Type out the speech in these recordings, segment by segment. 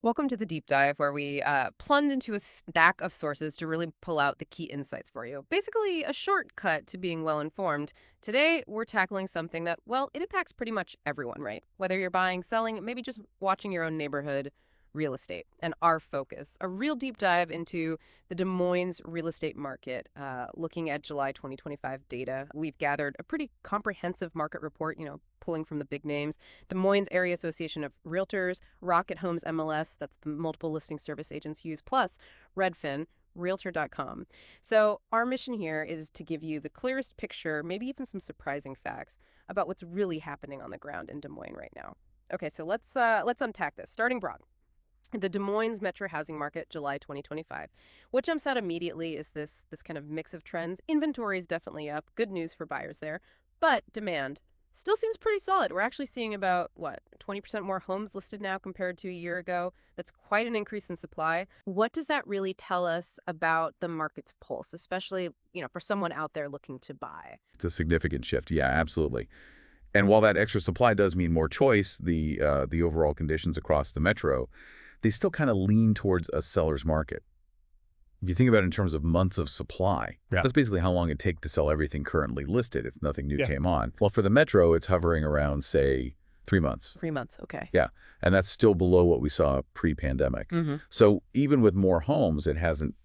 Welcome to the deep dive where we plunge into a stack of sources to really pull out the key insights for you. Basically, a shortcut to being well informed. Today, we're tackling something that, well, it impacts pretty much everyone, right? Whether you're buying, selling, maybe just watching your own neighborhood real estate. And our focus, a real deep dive into the Des Moines real estate market, looking at July 2025 data. We've gathered a pretty comprehensive market report, pulling from the big names. Des Moines Area Association of Realtors, Rocket Homes MLS, that's the multiple listing service agents use, plus Redfin, Realtor.com. So our mission here is to give you the clearest picture, maybe even some surprising facts about what's really happening on the ground in Des Moines right now. Okay, so let's unpack this. Starting broad. The Des Moines metro housing market, July 2025. What jumps out immediately is this kind of mix of trends. Inventory is definitely up. Good news for buyers there. But demand still seems pretty solid. We're actually seeing about, 20% more homes listed now compared to a year ago. That's quite an increase in supply. What does that really tell us about the market's pulse, especially, for someone out there looking to buy? It's a significant shift. Yeah, absolutely. And while that extra supply does mean more choice, the overall conditions across the metro, they still kind of lean towards a seller's market. If you think about it in terms of months of supply, Yeah. that's basically how long it'd take to sell everything currently listed if nothing new Yeah. came on. Well, for the metro, it's hovering around, say, 3 months. 3 months, okay. Yeah, and that's still below what we saw pre-pandemic. Mm-hmm. So even with more homes, it hasn't,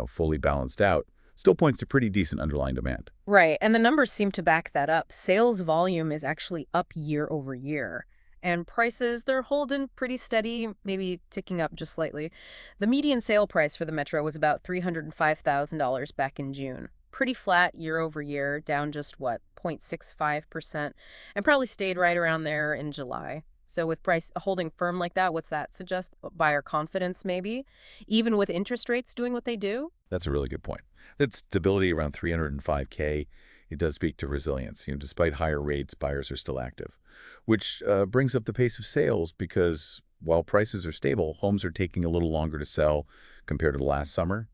fully balanced out. Still points to pretty decent underlying demand. Right. And the numbers seem to back that up. Sales volume is actually up year over year. And prices, they're holding pretty steady, maybe ticking up just slightly. The median sale price for the Metro was about $305,000 back in June. Pretty flat year over year, down just 0.65%, and probably stayed right around there in July. So with price holding firm like that, what's that suggest? Buyer confidence, maybe? Even with interest rates doing what they do? That's a really good point. That stability around 305K, it does speak to resilience. Despite higher rates, buyers are still active, which brings up the pace of sales because while prices are stable, homes are taking a little longer to sell compared to the last summer.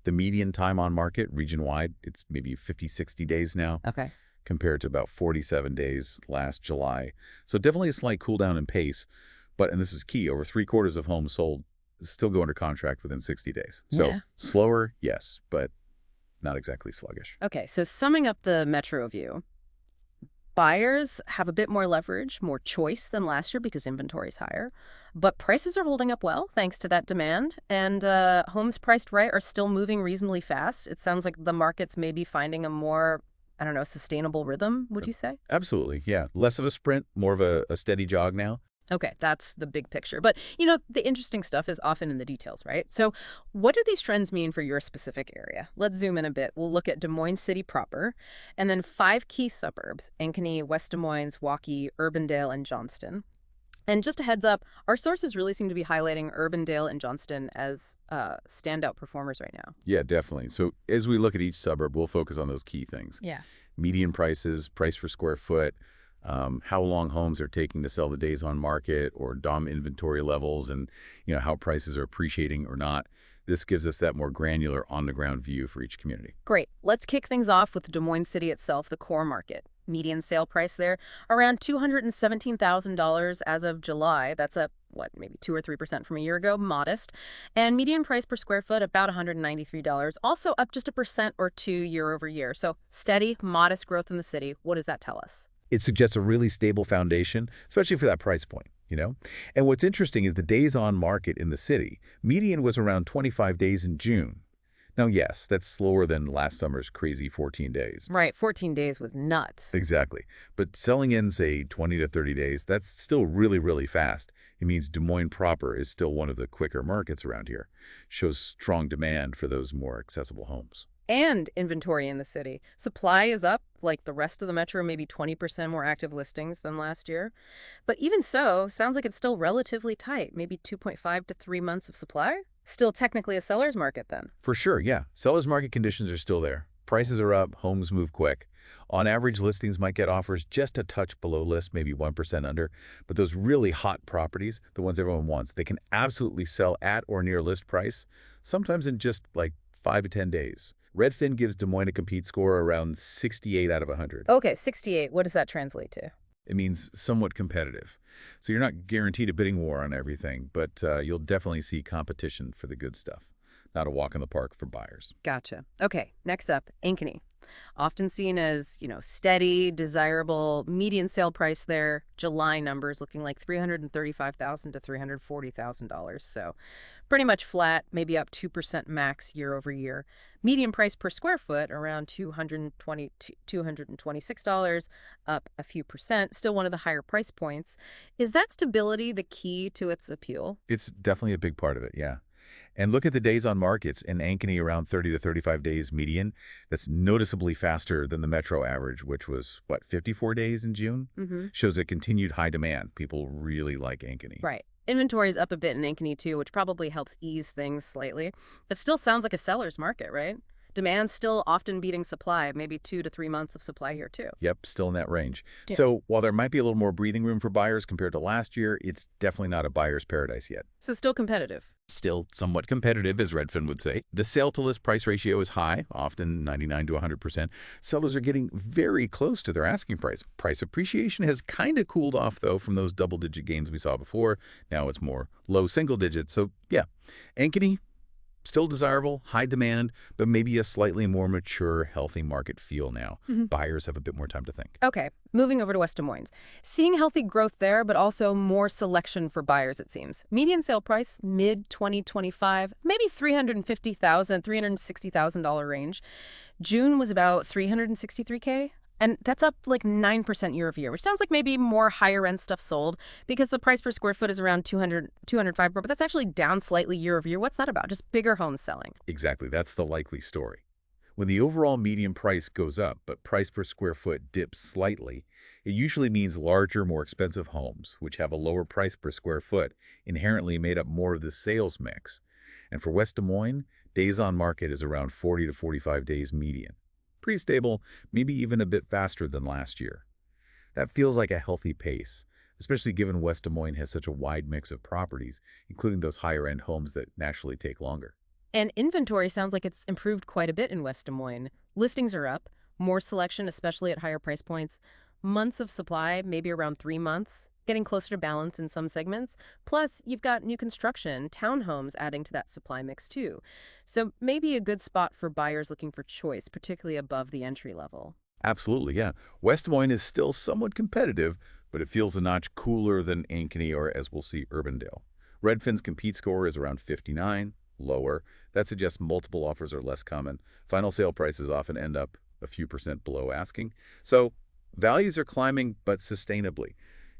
The median time on market region-wide, it's maybe 50, 60 days now Okay. compared to about 47 days last July. So definitely a slight cool down in pace. But, and this is key, over three-quarters of homes sold still go under contract within 60 days. So Yeah. slower, yes, but not exactly sluggish. Okay, so summing up the Metro view, buyers have a bit more leverage, more choice than last year because inventory is higher, but prices are holding up well thanks to that demand, and homes priced right are still moving reasonably fast. It sounds like the market's maybe finding a more, I don't know, sustainable rhythm, would you say? Absolutely, yeah. Less of a sprint, more of a steady jog now. Okay, that's the big picture. But, the interesting stuff is often in the details, right? So, what do these trends mean for your specific area? Let's zoom in a bit. We'll look at Des Moines City proper, and then 5 key suburbs: Ankeny, West Des Moines, Waukee, Urbandale, and Johnston. And just a heads up, our sources really seem to be highlighting Urbandale and Johnston as standout performers right now. Yeah, definitely. So as we look at each suburb, we'll focus on those key things. Yeah. Median prices, price per square foot, how long homes are taking to sell the days on market or DOM inventory levels, and how prices are appreciating or not. This gives us that more granular on-the-ground view for each community. Great. Let's kick things off with Des Moines City itself, the core market. Median sale price there, around $217,000 as of July. That's up, maybe 2 or 3% from a year ago, modest. And median price per square foot, about $193, also up just 1% or 2 year over year. So steady, modest growth in the city. What does that tell us? It suggests a really stable foundation, especially for that price point. And what's interesting is the days on market in the city. Median was around 25 days in June. Now, yes, that's slower than last summer's crazy 14 days. Right, 14 days was nuts. Exactly. But selling in, say, 20 to 30 days, that's still really, really fast. It means Des Moines proper is still one of the quicker markets around here. Shows strong demand for those more accessible homes. And inventory in the city. Supply is up, like the rest of the metro, maybe 20% more active listings than last year. But even so, sounds like it's still relatively tight, maybe 2.5 to 3 months of supply? Still technically a seller's market then. For sure, yeah. Seller's market conditions are still there. Prices are up, homes move quick. On average, listings might get offers just a touch below list, maybe 1% under. But those really hot properties, the ones everyone wants, they can absolutely sell at or near list price, sometimes in just like 5 to 10 days. Redfin gives Des Moines a compete score around 68 out of 100. Okay, 68. What does that translate to? It means somewhat competitive. So you're not guaranteed a bidding war on everything, but you'll definitely see competition for the good stuff. Not a walk in the park for buyers. Gotcha. Okay, next up, Ankeny. Often seen as, steady, desirable, median sale price there. July numbers looking like $335,000 to $340,000. So pretty much flat, maybe up 2% max year over year. Median price per square foot around $226, up a few percent, still one of the higher price points. Is that stability the key to its appeal? It's definitely a big part of it, yeah. And look at the days on markets in Ankeny around 30 to 35 days median. That's noticeably faster than the metro average, which was, what, 54 days in June? Shows a continued high demand. People really like Ankeny. Right. Inventory is up a bit in Ankeny too, which probably helps ease things slightly. But still sounds like a seller's market, right? Demand still often beating supply, maybe 2 to 3 months of supply here too. Yep, still in that range. Yeah. So while there might be a little more breathing room for buyers compared to last year, it's definitely not a buyer's paradise yet. So still competitive. Still somewhat competitive, as Redfin would say. The sale-to-list price ratio is high, often 99 to 100%. Sellers are getting very close to their asking price. Price appreciation has kind of cooled off, though, from those double-digit gains we saw before. Now it's more low single digits. So, yeah, Ankeny, still desirable, high demand, but maybe a slightly more mature, healthy market feel now. Buyers have a bit more time to think. Okay, moving over to West Des Moines. Seeing healthy growth there, but also more selection for buyers, it seems. Median sale price, mid-2025, maybe $350,000, $360,000 range. June was about $363K. And that's up like 9% year over year, which sounds like maybe more higher end stuff sold because the price per square foot is around 205, but that's actually down slightly year over year. What's that about? Just bigger homes selling. Exactly. That's the likely story. When the overall median price goes up, but price per square foot dips slightly, it usually means larger, more expensive homes, which have a lower price per square foot, inherently made up more of the sales mix. And for West Des Moines, days on market is around 40 to 45 days median. Pretty stable, maybe even a bit faster than last year. That feels like a healthy pace, especially given West Des Moines has such a wide mix of properties, including those higher-end homes that naturally take longer. And inventory sounds like it's improved quite a bit in West Des Moines. Listings are up, more selection, especially at higher price points. Months of supply, maybe around 3 months, getting closer to balance in some segments. Plus, you've got new construction, townhomes adding to that supply mix too. So maybe a good spot for buyers looking for choice, particularly above the entry level. Absolutely, yeah. West Des Moines is still somewhat competitive, but it feels a notch cooler than Ankeny or, as we'll see, Urbandale. Redfin's compete score is around 59, lower. That suggests multiple offers are less common. Final sale prices often end up a few percent below asking. So values are climbing, but sustainably.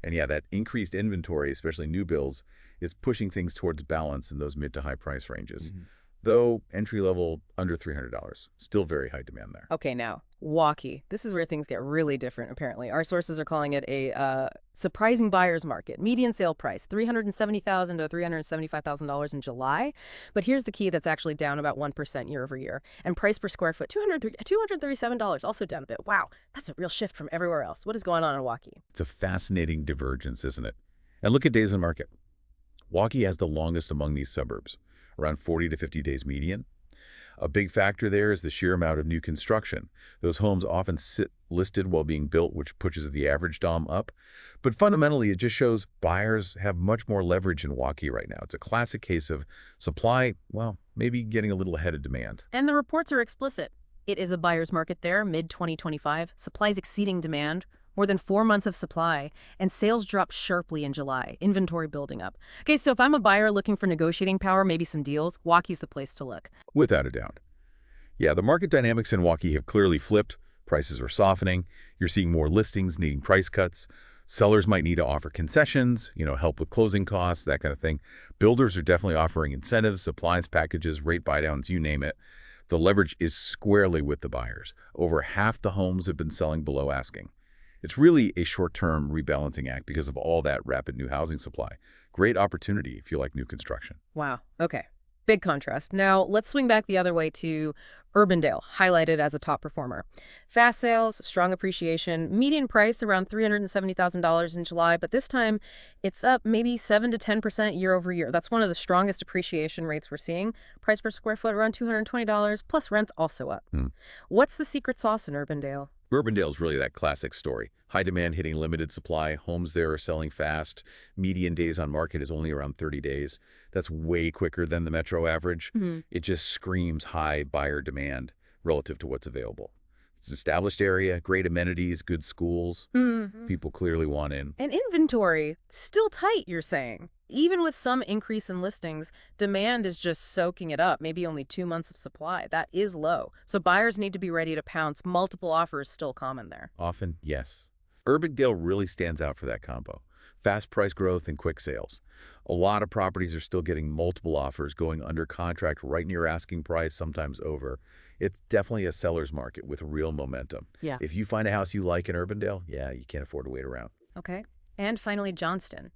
And yeah, that increased inventory, especially new builds, is pushing things towards balance in those mid to high price ranges. Though entry level under $300, still very high demand there. Okay, now, Waukee. This is where things get really different, apparently. Our sources are calling it a surprising buyer's market. Median sale price, $370,000 to $375,000 in July. But here's the key that's actually down about 1% year over year. And price per square foot, $237, also down a bit. Wow, that's a real shift from everywhere else. What is going on in Waukee? It's a fascinating divergence, isn't it? And look at days on market. Waukee has the longest among these suburbs, around 40 to 50 days median. A big factor there is the sheer amount of new construction. Those homes often sit listed while being built, which pushes the average DOM up. But fundamentally, it just shows buyers have much more leverage in Waukee right now. It's a classic case of supply, well, maybe getting a little ahead of demand. And the reports are explicit. It is a buyer's market there, mid-2025. Supply is exceeding demand. More than 4 months of supply, and sales dropped sharply in July, inventory building up. Okay, so if I'm a buyer looking for negotiating power, maybe some deals, Waukee's the place to look. Without a doubt. Yeah, the market dynamics in Waukee have clearly flipped. Prices are softening. You're seeing more listings needing price cuts. Sellers might need to offer concessions, help with closing costs, that kind of thing. Builders are definitely offering incentives, supplies packages, rate buydowns, you name it. The leverage is squarely with the buyers. Over half the homes have been selling below asking. It's really a short-term rebalancing act because of all that rapid new housing supply. Great opportunity if you like new construction. Wow. Okay. Big contrast. Now, let's swing back the other way to Urbandale, highlighted as a top performer. Fast sales, strong appreciation, median price around $370,000 in July, but this time it's up maybe 7 to 10% year over year. That's one of the strongest appreciation rates we're seeing. Price per square foot around $220, plus rent's also up. What's the secret sauce in Urbandale? Urbandale's really that classic story. High demand hitting limited supply. Homes there are selling fast. Median days on market is only around 30 days. That's way quicker than the metro average. Hmm. It just screams high buyer demand relative to what's available. It's an established area, great amenities, good schools. Hmm. People clearly want in. And inventory, still tight, you're saying. Even with some increase in listings, demand is just soaking it up, maybe only 2 months of supply. That is low. So buyers need to be ready to pounce. Multiple offers still common there. Often, yes. Urbandale really stands out for that combo. Fast price growth and quick sales. A lot of properties are still getting multiple offers, going under contract right near asking price, sometimes over. It's definitely a seller's market with real momentum. Yeah. If you find a house you like in Urbandale, yeah, you can't afford to wait around. Okay. And finally, Johnston.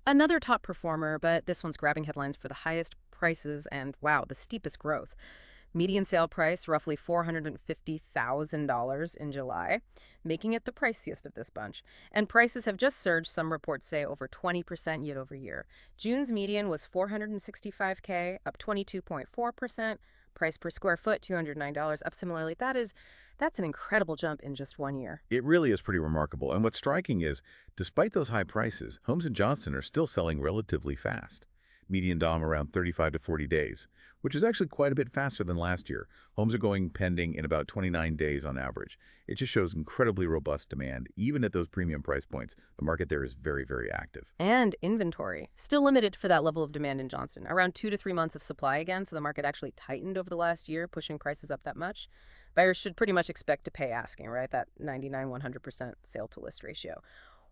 Another top performer, but this one's grabbing headlines for the highest prices and, wow, the steepest growth. Median sale price roughly $450,000 in July, making it the priciest of this bunch. And prices have just surged, some reports say over 20% year over year. June's median was $465K, up 22.4%. Price per square foot, $209, up similarly. That's an incredible jump in just 1 year. It really is pretty remarkable. And what's striking is, despite those high prices, homes in Johnston are still selling relatively fast. Median DOM around 35 to 40 days, which is actually quite a bit faster than last year. Homes are going pending in about 29 days on average. It just shows incredibly robust demand. Even at those premium price points, the market there is very, very active. And inventory. Still limited for that level of demand in Johnston. Around 2 to 3 months of supply again, so the market actually tightened over the last year, pushing prices up that much. Buyers should pretty much expect to pay asking, right? That 99-100% sale to list ratio.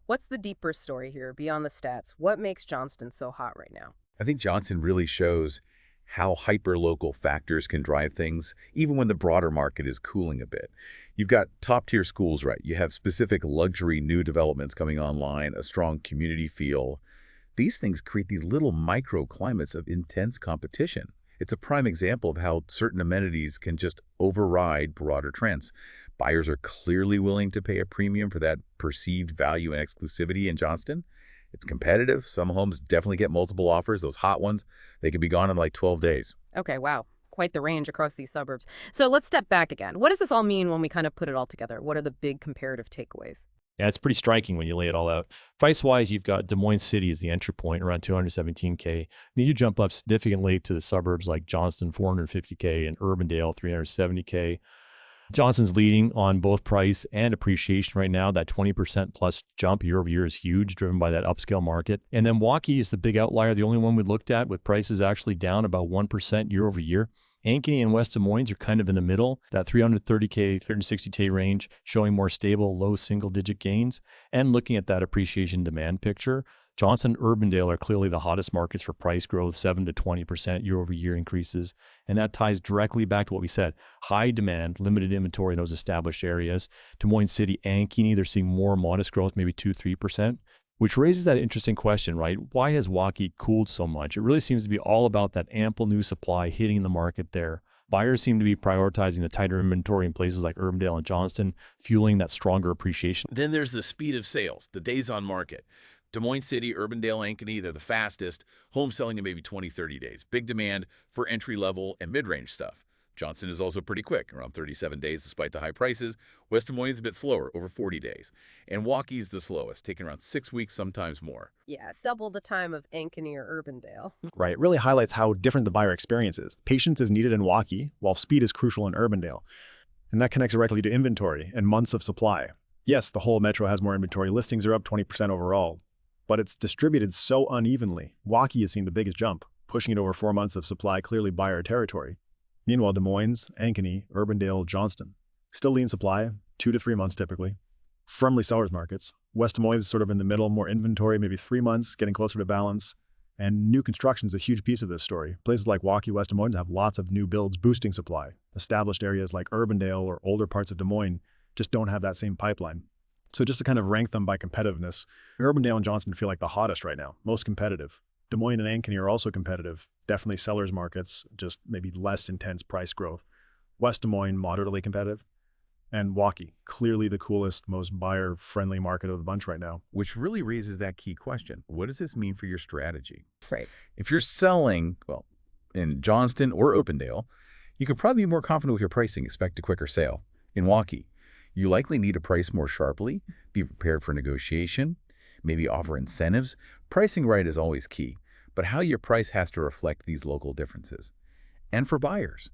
What's the deeper story here beyond the stats? What makes Johnston so hot right now? I think Johnson really shows how hyper-local factors can drive things, even when the broader market is cooling a bit. You've got top-tier schools, right? You have specific luxury new developments coming online, a strong community feel. These things create these little microclimates of intense competition. It's a prime example of how certain amenities can just override broader trends. Buyers are clearly willing to pay a premium for that perceived value and exclusivity in Johnston. It's competitive. Some homes definitely get multiple offers. Those hot ones, they can be gone in like 12 days. Okay, wow. Quite the range across these suburbs. So let's step back again. What does this all mean when we kind of put it all together? What are the big comparative takeaways? Yeah, it's pretty striking when you lay it all out. Price-wise, you've got Des Moines City as the entry point, around 217K. Then you jump up significantly to the suburbs like Johnston, 450K, and Urbandale, 370K. Johnson's leading on both price and appreciation right now. That 20% plus jump year over year is huge, driven by that upscale market. And then Waukee is the big outlier, the only one we looked at, with prices actually down about 1% year over year. Ankeny and West Des Moines are kind of in the middle, that 330K, 360K range, showing more stable, low single-digit gains. And looking at that appreciation demand picture, Johnston and Urbandale are clearly the hottest markets for price growth, 7 to 20% year-over-year increases. And that ties directly back to what we said. High demand, limited inventory in those established areas. Des Moines City, Ankeny, they're seeing more modest growth, maybe 2-3%, which raises that interesting question, right? Why has Waukee cooled so much? It really seems to be all about that ample new supply hitting the market there. Buyers seem to be prioritizing the tighter inventory in places like Urbandale and Johnston, fueling that stronger appreciation. Then there's the speed of sales, the days on market. Des Moines City, Urbandale, Ankeny, they're the fastest. Home selling in maybe 20, 30 days. Big demand for entry-level and mid-range stuff. Johnston is also pretty quick, around 37 days despite the high prices. West Des Moines is a bit slower, over 40 days. And Waukee's the slowest, taking around 6 weeks, sometimes more. Yeah, double the time of Ankeny or Urbandale. Right, it really highlights how different the buyer experience is. Patience is needed in Waukee, while speed is crucial in Urbandale. And that connects directly to inventory and months of supply. Yes, the whole metro has more inventory. Listings are up 20% overall, but it's distributed so unevenly. Waukee has seen the biggest jump, pushing it over 4 months of supply, clearly buyer territory. Meanwhile, Des Moines, Ankeny, Urbandale, Johnston, still lean supply, 2 to 3 months typically. Firmly sellers markets. West Des Moines is sort of in the middle, more inventory, maybe 3 months, getting closer to balance. And new construction is a huge piece of this story. Places like Waukee, West Des Moines have lots of new builds boosting supply. Established areas like Urbandale or older parts of Des Moines just don't have that same pipeline. So just to kind of rank them by competitiveness, Urbandale and Johnston feel like the hottest right now, most competitive. Des Moines and Ankeny are also competitive, definitely sellers markets, just maybe less intense price growth. West Des Moines, moderately competitive. And Waukee, clearly the coolest, most buyer-friendly market of the bunch right now. Which really raises that key question. What does this mean for your strategy? Right. If you're selling, well, in Johnston or Urbandale, you could probably be more confident with your pricing, expect a quicker sale. In Waukee, You likely need to price more sharply, be prepared for negotiation, maybe offer incentives. Pricing right is always key, but how your price has to reflect these local differences. And for buyers,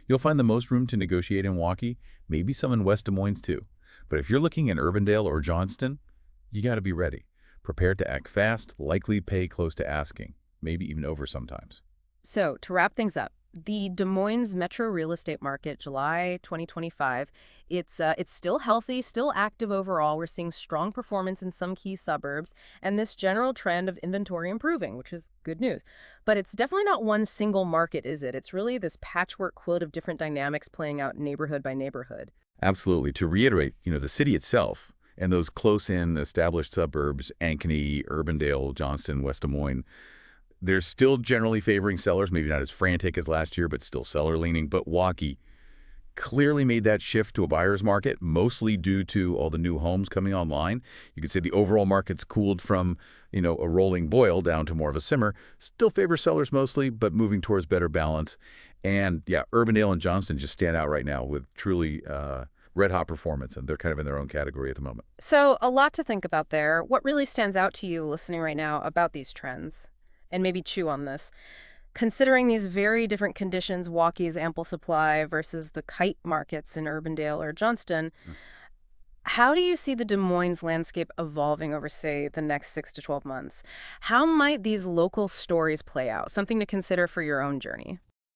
you'll find the most room to negotiate in Waukee, maybe some in West Des Moines too. But if you're looking in Urbandale or Johnston, you got to be ready. Prepared to act fast, likely pay close to asking, maybe even over sometimes. So, to wrap things up, the Des Moines metro real estate market, July 2025, it's still healthy, still active overall. We're seeing strong performance in some key suburbs, and this general trend of inventory improving, which is good news. But it's definitely not one single market, is it? It's really this patchwork quilt of different dynamics playing out neighborhood by neighborhood. Absolutely. To reiterate, the city itself and those close-in established suburbs, Ankeny, Urbandale, Johnston, West Des Moines, they're still generally favoring sellers, maybe not as frantic as last year, but still seller-leaning. But Waukee clearly made that shift to a buyer's market, mostly due to all the new homes coming online. You could say the overall market's cooled from, a rolling boil down to more of a simmer. Still favors sellers mostly, but moving towards better balance. And yeah, Urbandale and Johnston just stand out right now with truly red-hot performance, and they're kind of in their own category at the moment. So, a lot to think about there. What really stands out to you listening right now about these trends? And maybe chew on this. Considering these very different conditions, Waukee's ample supply versus the kite markets in Urbandale or Johnston, how do you see the Des Moines landscape evolving over, say, the next 6 to 12 months? How might these local stories play out? Something to consider for your own journey.